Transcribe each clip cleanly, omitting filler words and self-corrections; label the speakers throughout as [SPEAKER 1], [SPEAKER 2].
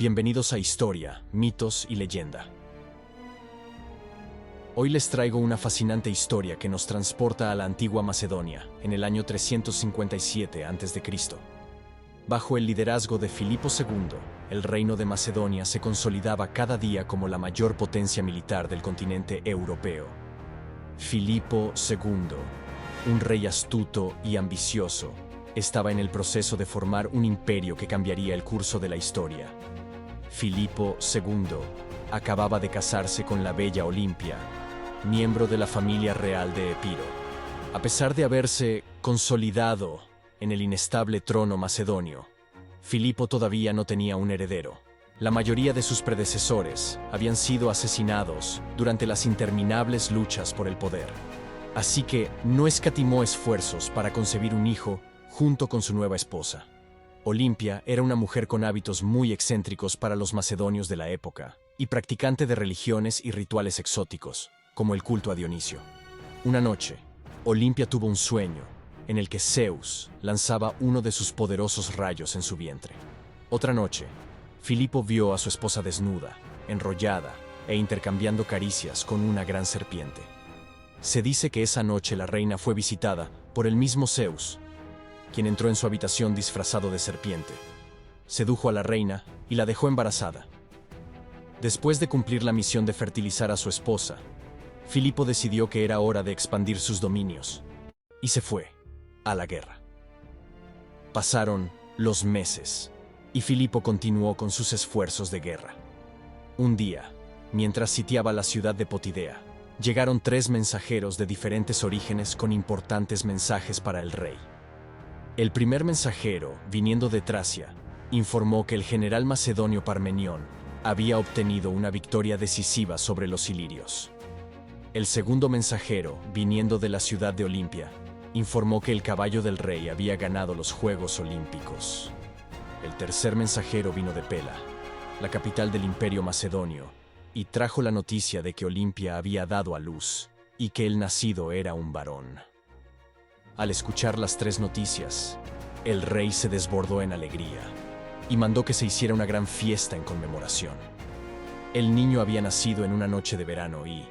[SPEAKER 1] Bienvenidos a Historia, Mitos y Leyenda. Hoy les traigo una fascinante historia que nos transporta a la antigua Macedonia, en el año 357 a.C. Bajo el liderazgo de Filipo II, el reino de Macedonia se consolidaba cada día como la mayor potencia militar del continente europeo. Filipo II, un rey astuto y ambicioso, estaba en el proceso de formar un imperio que cambiaría el curso de la historia. Filipo II acababa de casarse con la bella Olimpia, miembro de la familia real de Epiro. A pesar de haberse consolidado en el inestable trono macedonio, Filipo todavía no tenía un heredero. La mayoría de sus predecesores habían sido asesinados durante las interminables luchas por el poder. Así que no escatimó esfuerzos para concebir un hijo junto con su nueva esposa. Olimpia era una mujer con hábitos muy excéntricos para los macedonios de la época y practicante de religiones y rituales exóticos, como el culto a Dionisio. Una noche, Olimpia tuvo un sueño en el que Zeus lanzaba uno de sus poderosos rayos en su vientre. Otra noche, Filipo vio a su esposa desnuda, enrollada e intercambiando caricias con una gran serpiente. Se dice que esa noche la reina fue visitada por el mismo Zeus, quien entró en su habitación disfrazado de serpiente, sedujo a la reina y la dejó embarazada. Después de cumplir la misión de fertilizar a su esposa, Filipo decidió que era hora de expandir sus dominios y se fue a la guerra. Pasaron los meses y Filipo continuó con sus esfuerzos de guerra. Un día, mientras sitiaba la ciudad de Potidea, llegaron 3 mensajeros de diferentes orígenes con importantes mensajes para el rey. El primer mensajero, viniendo de Tracia, informó que el general macedonio Parmenión había obtenido una victoria decisiva sobre los ilirios. El segundo mensajero, viniendo de la ciudad de Olimpia, informó que el caballo del rey había ganado los Juegos Olímpicos. El tercer mensajero vino de Pela, la capital del Imperio Macedonio, y trajo la noticia de que Olimpia había dado a luz y que el nacido era un varón. Al escuchar las 3 noticias, el rey se desbordó en alegría y mandó que se hiciera una gran fiesta en conmemoración. El niño había nacido en una noche de verano y,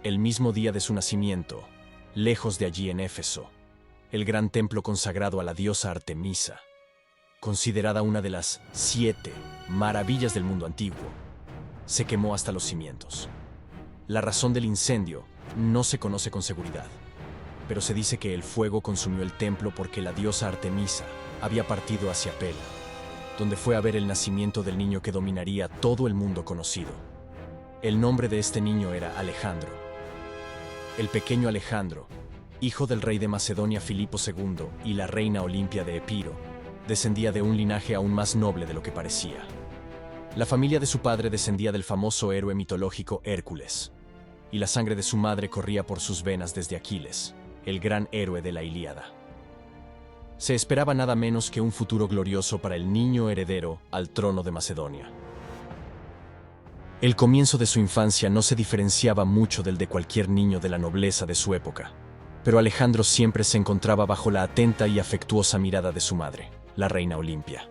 [SPEAKER 1] el mismo día de su nacimiento, lejos de allí en Éfeso, el gran templo consagrado a la diosa Artemisa, considerada una de las 7 maravillas del mundo antiguo, se quemó hasta los cimientos. La razón del incendio no se conoce con seguridad, pero se dice que el fuego consumió el templo porque la diosa Artemisa había partido hacia Pela, donde fue a ver el nacimiento del niño que dominaría todo el mundo conocido. El nombre de este niño era Alejandro. El pequeño Alejandro, hijo del rey de Macedonia Filipo II y la reina Olimpia de Epiro, descendía de un linaje aún más noble de lo que parecía. La familia de su padre descendía del famoso héroe mitológico Hércules, y la sangre de su madre corría por sus venas desde Aquiles, el gran héroe de la Ilíada. Se esperaba nada menos que un futuro glorioso para el niño heredero al trono de Macedonia. El comienzo de su infancia no se diferenciaba mucho del de cualquier niño de la nobleza de su época, pero Alejandro siempre se encontraba bajo la atenta y afectuosa mirada de su madre, la reina Olimpia.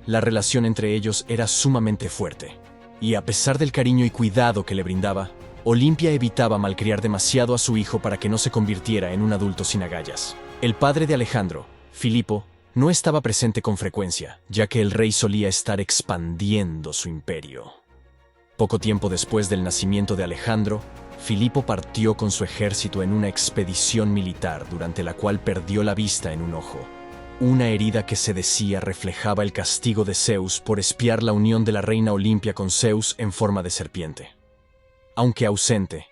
[SPEAKER 1] La relación entre ellos era sumamente fuerte, y a pesar del cariño y cuidado que le brindaba, Olimpia evitaba malcriar demasiado a su hijo para que no se convirtiera en un adulto sin agallas. El padre de Alejandro, Filipo, no estaba presente con frecuencia, ya que el rey solía estar expandiendo su imperio. Poco tiempo después del nacimiento de Alejandro, Filipo partió con su ejército en una expedición militar durante la cual perdió la vista en un ojo. Una herida que se decía reflejaba el castigo de Zeus por espiar la unión de la reina Olimpia con Zeus en forma de serpiente. Aunque ausente,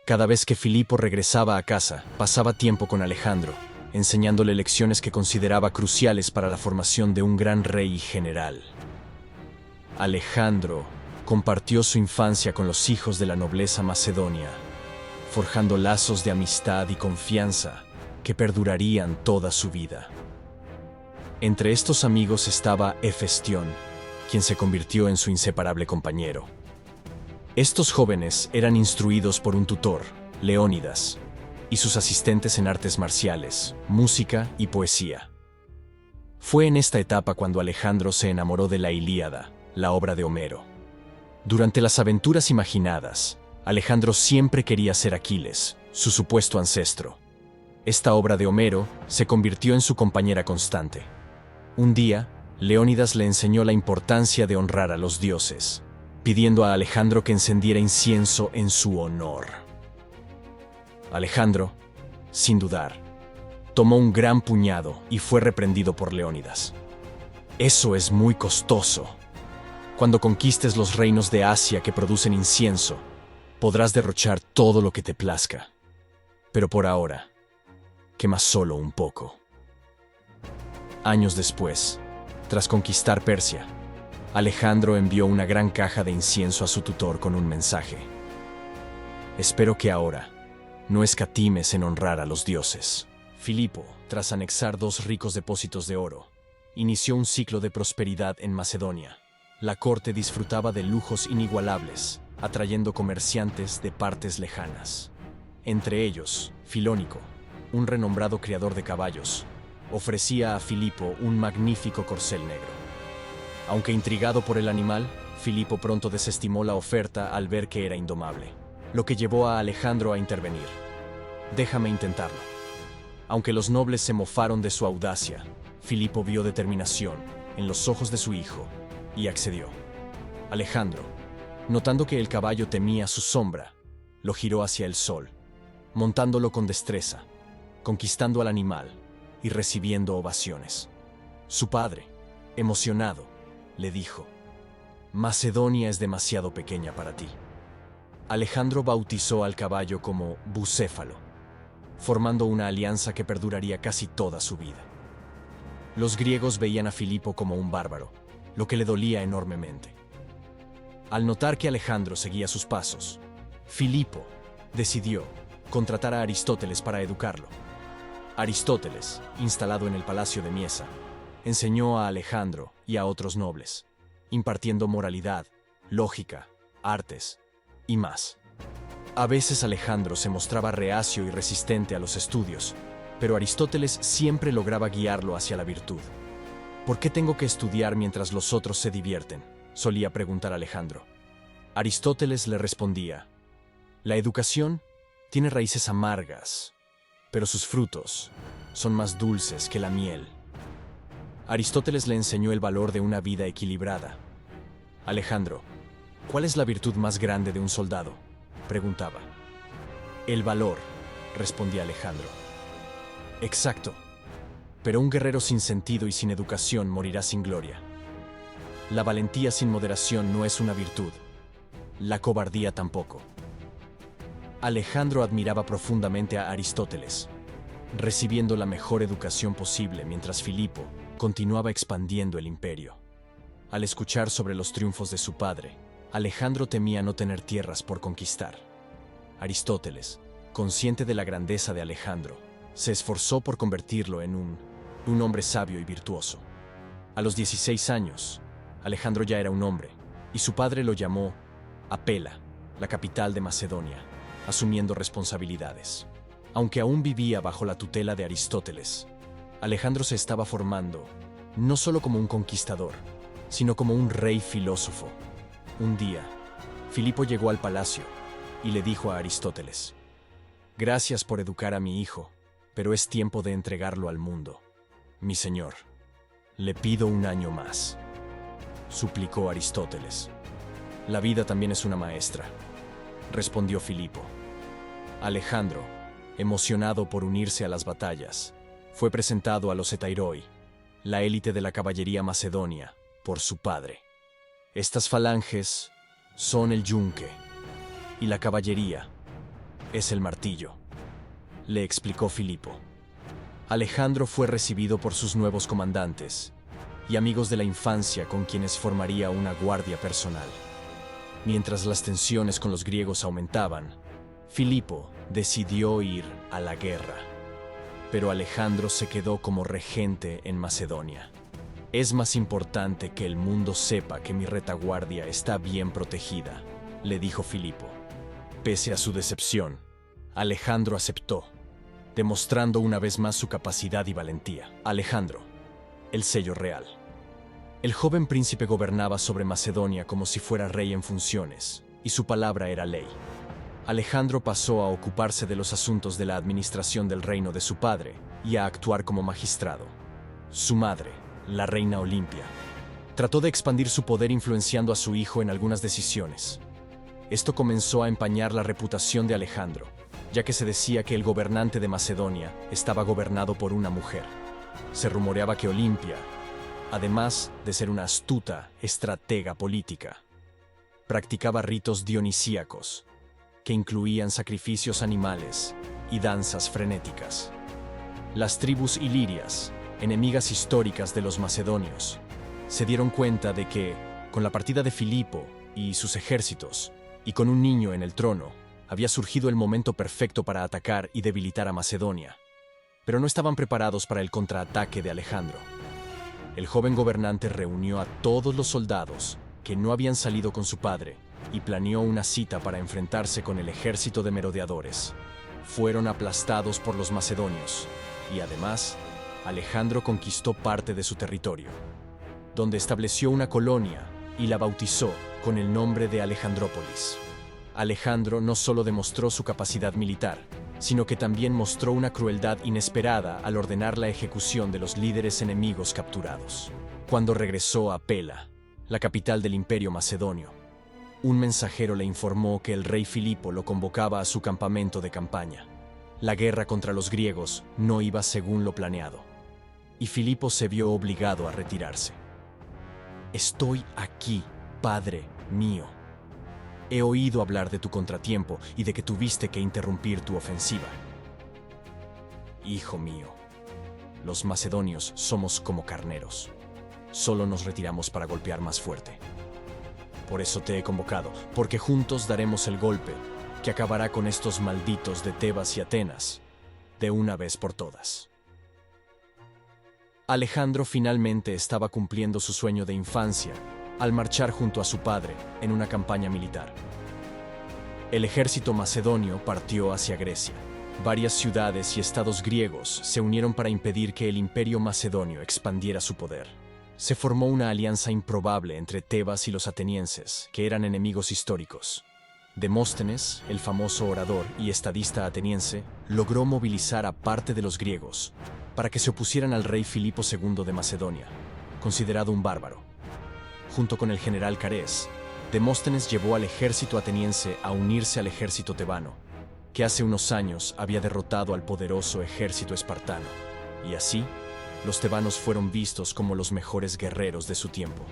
[SPEAKER 1] cada vez que Filipo regresaba a casa, pasaba tiempo con Alejandro, enseñándole lecciones que consideraba cruciales para la formación de un gran rey y general. Alejandro compartió su infancia con los hijos de la nobleza macedonia, forjando lazos de amistad y confianza que perdurarían toda su vida. Entre estos amigos estaba Hefestión, quien se convirtió en su inseparable compañero. Estos jóvenes eran instruidos por un tutor, Leónidas, y sus asistentes en artes marciales, música y poesía. Fue en esta etapa cuando Alejandro se enamoró de la Ilíada, la obra de Homero. Durante las aventuras imaginadas, Alejandro siempre quería ser Aquiles, su supuesto ancestro. Esta obra de Homero se convirtió en su compañera constante. Un día, Leónidas le enseñó la importancia de honrar a los dioses, pidiendo a Alejandro que encendiera incienso en su honor. Alejandro, sin dudar, tomó un gran puñado y fue reprendido por Leónidas. Eso es muy costoso. Cuando conquistes los reinos de Asia que producen incienso, podrás derrochar todo lo que te plazca. Pero por ahora, quema solo un poco. Años después, tras conquistar Persia, Alejandro envió una gran caja de incienso a su tutor con un mensaje. Espero que ahora no escatimes en honrar a los dioses. Filipo, tras anexar 2 ricos depósitos de oro, inició un ciclo de prosperidad en Macedonia. La corte disfrutaba de lujos inigualables, atrayendo comerciantes de partes lejanas. Entre ellos, Filónico, un renombrado criador de caballos, ofrecía a Filipo un magnífico corcel negro. Aunque intrigado por el animal, Filipo pronto desestimó la oferta al ver que era indomable, lo que llevó a Alejandro a intervenir. Déjame intentarlo. Aunque los nobles se mofaron de su audacia, Filipo vio determinación en los ojos de su hijo y accedió. Alejandro, notando que el caballo temía su sombra, lo giró hacia el sol, montándolo con destreza, conquistando al animal y recibiendo ovaciones. Su padre, emocionado, le dijo: «Macedonia es demasiado pequeña para ti». Alejandro bautizó al caballo como Bucéfalo, formando una alianza que perduraría casi toda su vida. Los griegos veían a Filipo como un bárbaro, lo que le dolía enormemente. Al notar que Alejandro seguía sus pasos, Filipo decidió contratar a Aristóteles para educarlo. Aristóteles, instalado en el palacio de Miesa, enseñó a Alejandro y a otros nobles, impartiendo moralidad, lógica, artes y más. A veces Alejandro se mostraba reacio y resistente a los estudios, pero Aristóteles siempre lograba guiarlo hacia la virtud. ¿Por qué tengo que estudiar mientras los otros se divierten?, solía preguntar Alejandro. Aristóteles le respondía: la educación tiene raíces amargas, pero sus frutos son más dulces que la miel. Aristóteles le enseñó el valor de una vida equilibrada. Alejandro, ¿cuál es la virtud más grande de un soldado?, preguntaba. El valor, respondía Alejandro. Exacto, pero un guerrero sin sentido y sin educación morirá sin gloria. La valentía sin moderación no es una virtud, la cobardía tampoco. Alejandro admiraba profundamente a Aristóteles, recibiendo la mejor educación posible mientras Filipo continuaba expandiendo el imperio. Al escuchar sobre los triunfos de su padre, Alejandro temía no tener tierras por conquistar. Aristóteles, consciente de la grandeza de Alejandro, se esforzó por convertirlo en un hombre sabio y virtuoso. A los 16 años, Alejandro ya era un hombre, y su padre lo llamó a Pela, la capital de Macedonia, asumiendo responsabilidades. Aunque aún vivía bajo la tutela de Aristóteles, Alejandro se estaba formando no solo como un conquistador, sino como un rey filósofo. Un día, Filipo llegó al palacio y le dijo a Aristóteles: «Gracias por educar a mi hijo, pero es tiempo de entregarlo al mundo. Mi señor, le pido un año más», suplicó Aristóteles. «La vida también es una maestra», respondió Filipo. Alejandro, emocionado por unirse a las batallas, fue presentado a los Hetairoi, la élite de la caballería macedonia, por su padre. Estas falanges son el yunque y la caballería es el martillo, le explicó Filipo. Alejandro fue recibido por sus nuevos comandantes y amigos de la infancia con quienes formaría una guardia personal. Mientras las tensiones con los griegos aumentaban, Filipo decidió ir a la guerra, pero Alejandro se quedó como regente en Macedonia. «Es más importante que el mundo sepa que mi retaguardia está bien protegida», le dijo Filipo. Pese a su decepción, Alejandro aceptó, demostrando una vez más su capacidad y valentía. Alejandro, el sello real. El joven príncipe gobernaba sobre Macedonia como si fuera rey en funciones, y su palabra era ley. Alejandro pasó a ocuparse de los asuntos de la administración del reino de su padre y a actuar como magistrado. Su madre, la reina Olimpia, trató de expandir su poder influenciando a su hijo en algunas decisiones. Esto comenzó a empañar la reputación de Alejandro, ya que se decía que el gobernante de Macedonia estaba gobernado por una mujer. Se rumoreaba que Olimpia, además de ser una astuta estratega política, practicaba ritos dionisíacos, que incluían sacrificios animales y danzas frenéticas. Las tribus ilirias, enemigas históricas de los macedonios, se dieron cuenta de que, con la partida de Filipo y sus ejércitos, y con un niño en el trono, había surgido el momento perfecto para atacar y debilitar a Macedonia. Pero no estaban preparados para el contraataque de Alejandro. El joven gobernante reunió a todos los soldados que no habían salido con su padre y planeó una cita para enfrentarse con el ejército de merodeadores. Fueron aplastados por los macedonios y además, Alejandro conquistó parte de su territorio, donde estableció una colonia y la bautizó con el nombre de Alejandrópolis. Alejandro no solo demostró su capacidad militar, sino que también mostró una crueldad inesperada al ordenar la ejecución de los líderes enemigos capturados. Cuando regresó a Pela, la capital del Imperio Macedonio, un mensajero le informó que el rey Filipo lo convocaba a su campamento de campaña. La guerra contra los griegos no iba según lo planeado, y Filipo se vio obligado a retirarse. «Estoy aquí, padre mío. He oído hablar de tu contratiempo y de que tuviste que interrumpir tu ofensiva. Hijo mío, los macedonios somos como carneros. Solo nos retiramos para golpear más fuerte. Por eso te he convocado, porque juntos daremos el golpe que acabará con estos malditos de Tebas y Atenas, de una vez por todas». Alejandro finalmente estaba cumpliendo su sueño de infancia al marchar junto a su padre en una campaña militar. El ejército macedonio partió hacia Grecia. Varias ciudades y estados griegos se unieron para impedir que el imperio macedonio expandiera su poder. Se formó una alianza improbable entre Tebas y los atenienses, que eran enemigos históricos. Demóstenes, el famoso orador y estadista ateniense, logró movilizar a parte de los griegos para que se opusieran al rey Filipo II de Macedonia, considerado un bárbaro. Junto con el general Carés, Demóstenes llevó al ejército ateniense a unirse al ejército tebano, que hace unos años había derrotado al poderoso ejército espartano, y así, los tebanos fueron vistos como los mejores guerreros de su tiempo.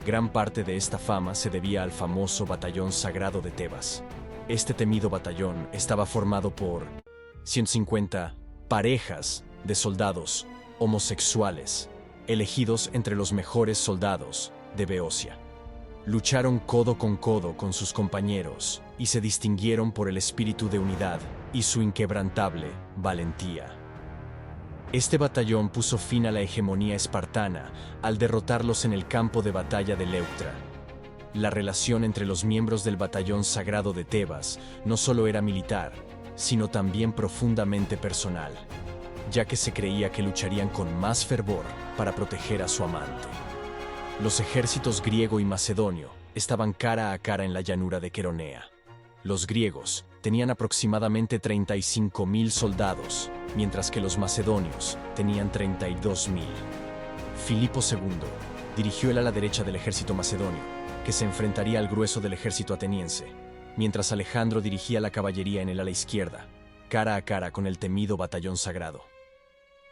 [SPEAKER 1] Gran parte de esta fama se debía al famoso batallón sagrado de Tebas. Este temido batallón estaba formado por 150 parejas de soldados homosexuales, elegidos entre los mejores soldados de Beocia. Lucharon codo con sus compañeros y se distinguieron por el espíritu de unidad y su inquebrantable valentía. Este batallón puso fin a la hegemonía espartana al derrotarlos en el campo de batalla de Leuctra. La relación entre los miembros del batallón sagrado de Tebas no solo era militar, sino también profundamente personal, ya que se creía que lucharían con más fervor para proteger a su amante. Los ejércitos griego y macedonio estaban cara a cara en la llanura de Queronea. Los griegos tenían aproximadamente 35.000 soldados, mientras que los macedonios tenían 32.000. Filipo II dirigió el ala derecha del ejército macedonio, que se enfrentaría al grueso del ejército ateniense, mientras Alejandro dirigía la caballería en el ala izquierda, cara a cara con el temido batallón sagrado.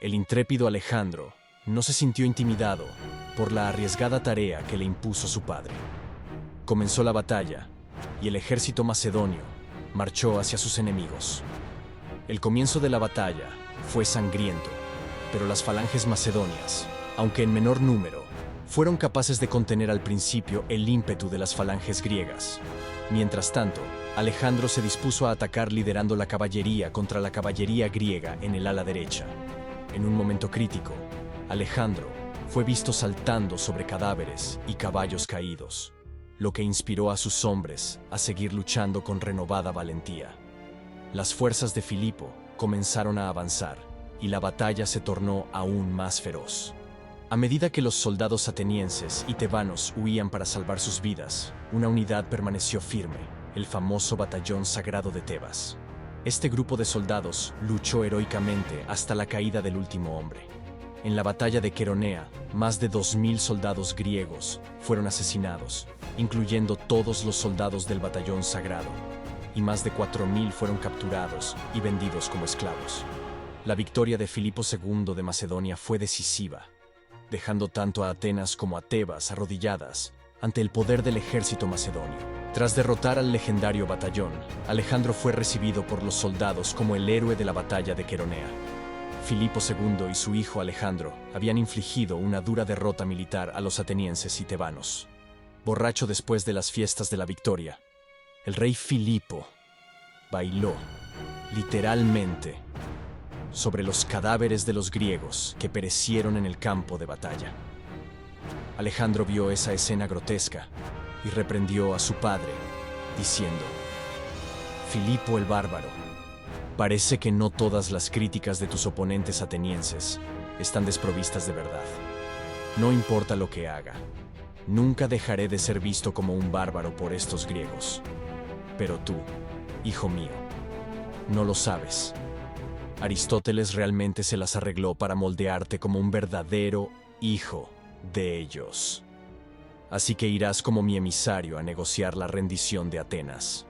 [SPEAKER 1] El intrépido Alejandro no se sintió intimidado por la arriesgada tarea que le impuso su padre. Comenzó la batalla y el ejército macedonio marchó hacia sus enemigos. El comienzo de la batalla fue sangriento, pero las falanges macedonias, aunque en menor número, fueron capaces de contener al principio el ímpetu de las falanges griegas. Mientras tanto, Alejandro se dispuso a atacar liderando la caballería contra la caballería griega en el ala derecha. En un momento crítico, Alejandro fue visto saltando sobre cadáveres y caballos caídos, lo que inspiró a sus hombres a seguir luchando con renovada valentía. Las fuerzas de Filipo comenzaron a avanzar y la batalla se tornó aún más feroz. A medida que los soldados atenienses y tebanos huían para salvar sus vidas, una unidad permaneció firme, el famoso Batallón Sagrado de Tebas. Este grupo de soldados luchó heroicamente hasta la caída del último hombre. En la batalla de Queronea, más de 2000 soldados griegos fueron asesinados, incluyendo todos los soldados del Batallón Sagrado, y más de 4000 fueron capturados y vendidos como esclavos. La victoria de Filipo II de Macedonia fue decisiva, dejando tanto a Atenas como a Tebas arrodilladas ante el poder del ejército macedonio. Tras derrotar al legendario batallón, Alejandro fue recibido por los soldados como el héroe de la batalla de Queronea. Filipo II y su hijo Alejandro habían infligido una dura derrota militar a los atenienses y tebanos. Borracho después de las fiestas de la victoria, el rey Filipo bailó, literalmente, sobre los cadáveres de los griegos que perecieron en el campo de batalla. Alejandro vio esa escena grotesca y reprendió a su padre, diciendo: «Filipo el bárbaro, parece que no todas las críticas de tus oponentes atenienses están desprovistas de verdad. No importa lo que haga, nunca dejaré de ser visto como un bárbaro por estos griegos. Pero tú, hijo mío, no lo sabes. Aristóteles realmente se las arregló para moldearte como un verdadero hijo de ellos. Así que irás como mi emisario a negociar la rendición de Atenas».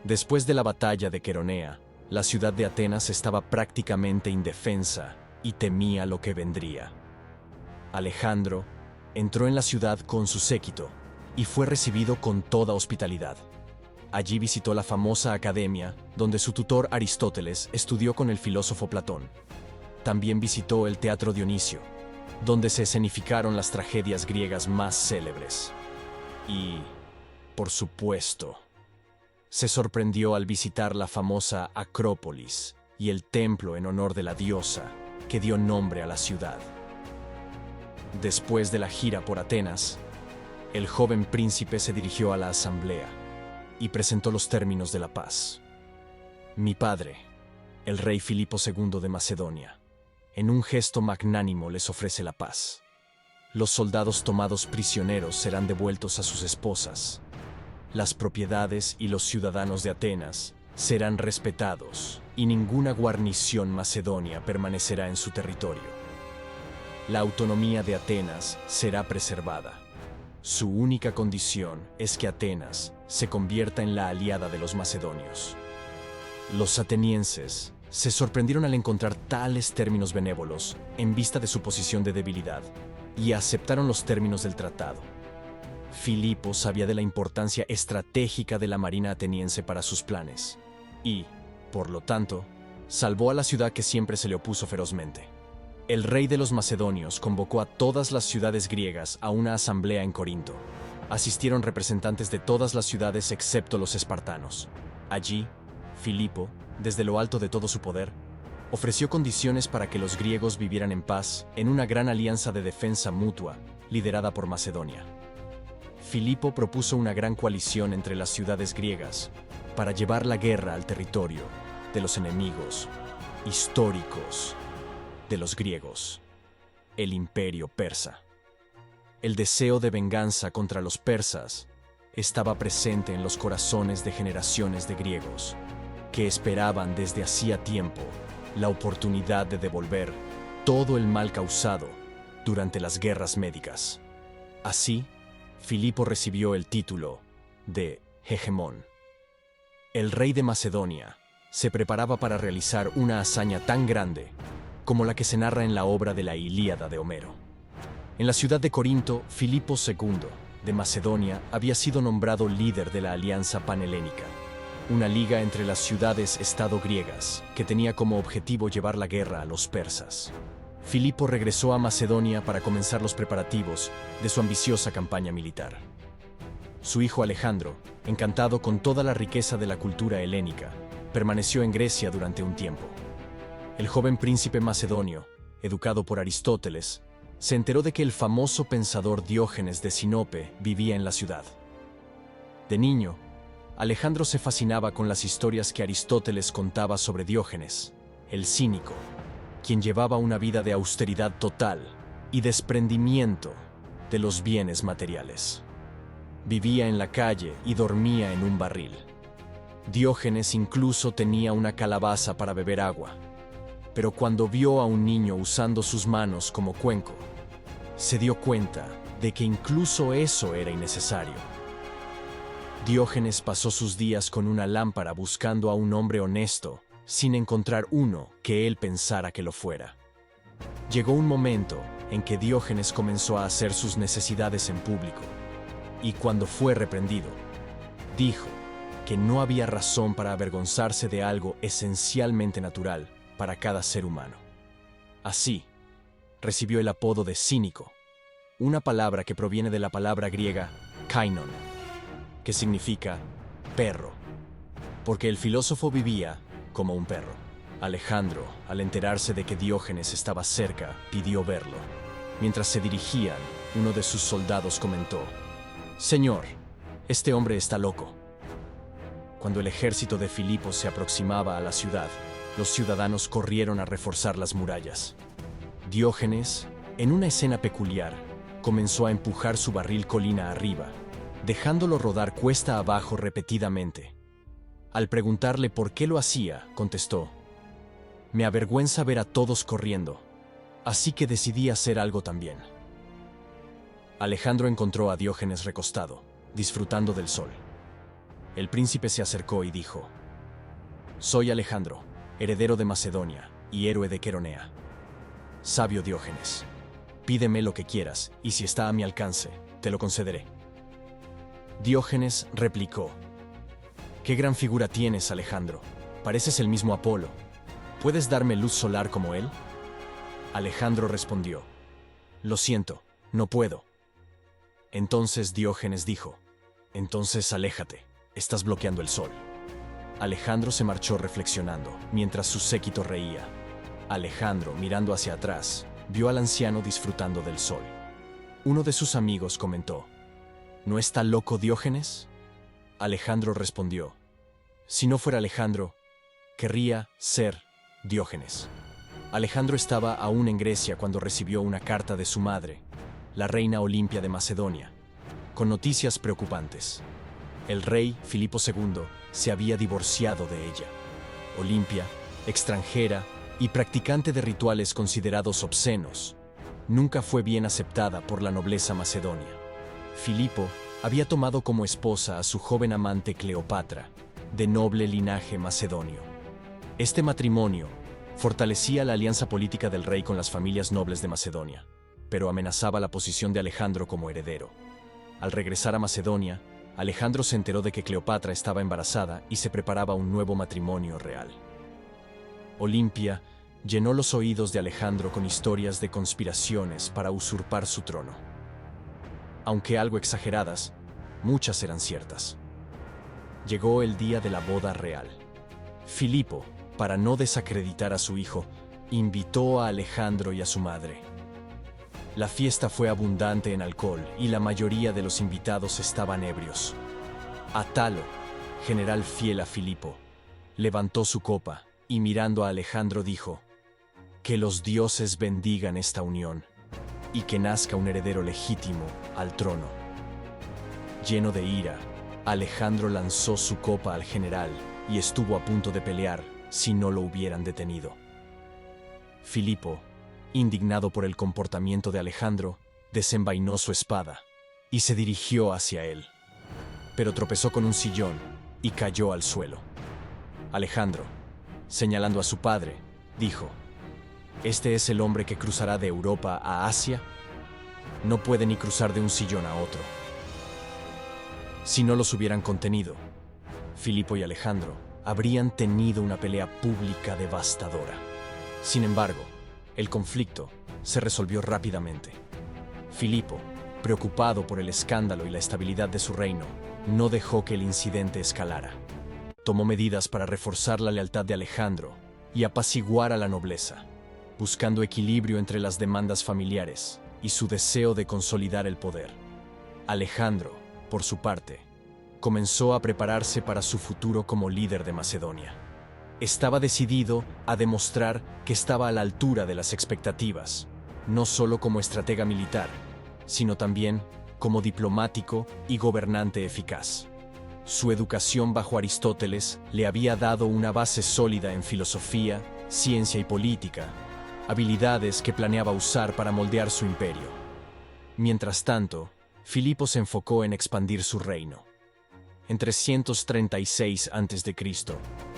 [SPEAKER 1] Después de la batalla de Queronea, la ciudad de Atenas estaba prácticamente indefensa y temía lo que vendría. Alejandro entró en la ciudad con su séquito y fue recibido con toda hospitalidad. Allí visitó la famosa academia donde su tutor Aristóteles estudió con el filósofo Platón. También visitó el Teatro Dionisio, donde se escenificaron las tragedias griegas más célebres. Y, por supuesto, se sorprendió al visitar la famosa Acrópolis y el templo en honor de la diosa que dio nombre a la ciudad. Después de la gira por Atenas, el joven príncipe se dirigió a la asamblea y presentó los términos de la paz. «Mi padre, el rey Filipo II de Macedonia, en un gesto magnánimo les ofrece la paz. Los soldados tomados prisioneros serán devueltos a sus esposas. Las propiedades y los ciudadanos de Atenas serán respetados y ninguna guarnición macedonia permanecerá en su territorio. La autonomía de Atenas será preservada. Su única condición es que Atenas se convierta en la aliada de los macedonios». Los atenienses se sorprendieron al encontrar tales términos benévolos en vista de su posición de debilidad y aceptaron los términos del tratado. Filipo sabía de la importancia estratégica de la marina ateniense para sus planes y, por lo tanto, salvó a la ciudad que siempre se le opuso ferozmente. El rey de los macedonios convocó a todas las ciudades griegas a una asamblea en Corinto. Asistieron representantes de todas las ciudades excepto los espartanos. Allí, Filipo, desde lo alto de todo su poder, ofreció condiciones para que los griegos vivieran en paz en una gran alianza de defensa mutua liderada por Macedonia. Filipo propuso una gran coalición entre las ciudades griegas para llevar la guerra al territorio de los enemigos históricos de los griegos, el imperio persa. El deseo de venganza contra los persas estaba presente en los corazones de generaciones de griegos que esperaban desde hacía tiempo la oportunidad de devolver todo el mal causado durante las guerras médicas. Así, Filipo recibió el título de hegemón. El rey de Macedonia se preparaba para realizar una hazaña tan grande como la que se narra en la obra de la Ilíada de Homero. En la ciudad de Corinto, Filipo II de Macedonia había sido nombrado líder de la Alianza Panhelénica, una liga entre las ciudades-estado griegas que tenía como objetivo llevar la guerra a los persas. Filipo regresó a Macedonia para comenzar los preparativos de su ambiciosa campaña militar. Su hijo Alejandro, encantado con toda la riqueza de la cultura helénica, permaneció en Grecia durante un tiempo. El joven príncipe macedonio, educado por Aristóteles, se enteró de que el famoso pensador Diógenes de Sinope vivía en la ciudad. De niño, Alejandro se fascinaba con las historias que Aristóteles contaba sobre Diógenes, el cínico, quien llevaba una vida de austeridad total y desprendimiento de los bienes materiales. Vivía en la calle y dormía en un barril. Diógenes incluso tenía una calabaza para beber agua, pero cuando vio a un niño usando sus manos como cuenco, se dio cuenta de que incluso eso era innecesario. Diógenes pasó sus días con una lámpara buscando a un hombre honesto, sin encontrar uno que él pensara que lo fuera. Llegó un momento en que Diógenes comenzó a hacer sus necesidades en público, y cuando fue reprendido, dijo que no había razón para avergonzarse de algo esencialmente natural para cada ser humano. Así, recibió el apodo de cínico, una palabra que proviene de la palabra griega kainon, que significa perro, porque el filósofo vivía como un perro. Alejandro, al enterarse de que Diógenes estaba cerca, pidió verlo. Mientras se dirigían, uno de sus soldados comentó: «Señor, este hombre está loco». Cuando el ejército de Filipo se aproximaba a la ciudad, los ciudadanos corrieron a reforzar las murallas. Diógenes, en una escena peculiar, comenzó a empujar su barril colina arriba, dejándolo rodar cuesta abajo repetidamente. Al preguntarle por qué lo hacía, contestó: «Me avergüenza ver a todos corriendo, así que decidí hacer algo también». Alejandro encontró a Diógenes recostado, disfrutando del sol. El príncipe se acercó y dijo: «Soy Alejandro, heredero de Macedonia y héroe de Queronea. Sabio Diógenes, pídeme lo que quieras, y si está a mi alcance, te lo concederé». Diógenes replicó: «Qué gran figura tienes, Alejandro. Pareces el mismo Apolo. ¿Puedes darme luz solar como él?». Alejandro respondió: «Lo siento, no puedo». Entonces Diógenes dijo: «Entonces aléjate, estás bloqueando el sol». Alejandro se marchó reflexionando, mientras su séquito reía. Alejandro, mirando hacia atrás, vio al anciano disfrutando del sol. Uno de sus amigos comentó: «¿No está loco Diógenes?». Alejandro respondió: «Si no fuera Alejandro, querría ser Diógenes». Alejandro estaba aún en Grecia cuando recibió una carta de su madre, la reina Olimpia de Macedonia, con noticias preocupantes. El rey Filipo II se había divorciado de ella. Olimpia, extranjera y practicante de rituales considerados obscenos, nunca fue bien aceptada por la nobleza macedonia. Filipo había tomado como esposa a su joven amante Cleopatra, de noble linaje macedonio. Este matrimonio fortalecía la alianza política del rey con las familias nobles de Macedonia, pero amenazaba la posición de Alejandro como heredero. Al regresar a Macedonia, Alejandro se enteró de que Cleopatra estaba embarazada y se preparaba un nuevo matrimonio real. Olimpia llenó los oídos de Alejandro con historias de conspiraciones para usurpar su trono. Aunque algo exageradas, muchas eran ciertas. Llegó el día de la boda real. Filipo, para no desacreditar a su hijo, invitó a Alejandro y a su madre. La fiesta fue abundante en alcohol y la mayoría de los invitados estaban ebrios. Atalo, general fiel a Filipo, levantó su copa y mirando a Alejandro dijo: «Que los dioses bendigan esta unión y que nazca un heredero legítimo al trono». Lleno de ira, Alejandro lanzó su copa al general y estuvo a punto de pelear si no lo hubieran detenido. Filipo, indignado por el comportamiento de Alejandro, desenvainó su espada y se dirigió hacia él, pero tropezó con un sillón y cayó al suelo. Alejandro, señalando a su padre, dijo: «¿Este es el hombre que cruzará de Europa a Asia? No puede ni cruzar de un sillón a otro». Si no los hubieran contenido, Filipo y Alejandro habrían tenido una pelea pública devastadora. Sin embargo, el conflicto se resolvió rápidamente. Filipo, preocupado por el escándalo y la estabilidad de su reino, no dejó que el incidente escalara. Tomó medidas para reforzar la lealtad de Alejandro y apaciguar a la nobleza, buscando equilibrio entre las demandas familiares y su deseo de consolidar el poder. Alejandro, por su parte, comenzó a prepararse para su futuro como líder de Macedonia. Estaba decidido a demostrar que estaba a la altura de las expectativas no solo como estratega militar, sino también como diplomático y gobernante eficaz. Su educación bajo Aristóteles le había dado una base sólida en filosofía, ciencia y política, habilidades que planeaba usar para moldear su imperio. Mientras tanto, Filipo se enfocó en expandir su reino. En 336 a.C.,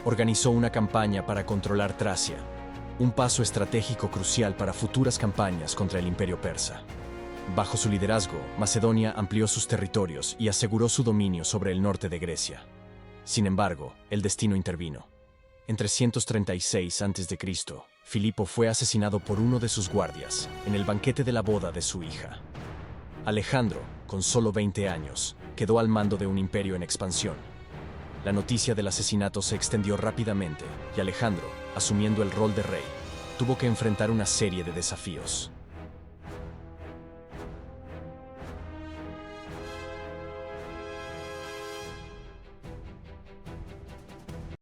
[SPEAKER 1] organizó una campaña para controlar Tracia, un paso estratégico crucial para futuras campañas contra el imperio persa. Bajo su liderazgo, Macedonia amplió sus territorios y aseguró su dominio sobre el norte de Grecia. Sin embargo, el destino intervino. En 336 a.C., Filipo fue asesinado por uno de sus guardias en el banquete de la boda de su hija. Alejandro, con solo 20 años, quedó al mando de un imperio en expansión. La noticia del asesinato se extendió rápidamente y Alejandro, asumiendo el rol de rey, tuvo que enfrentar una serie de desafíos.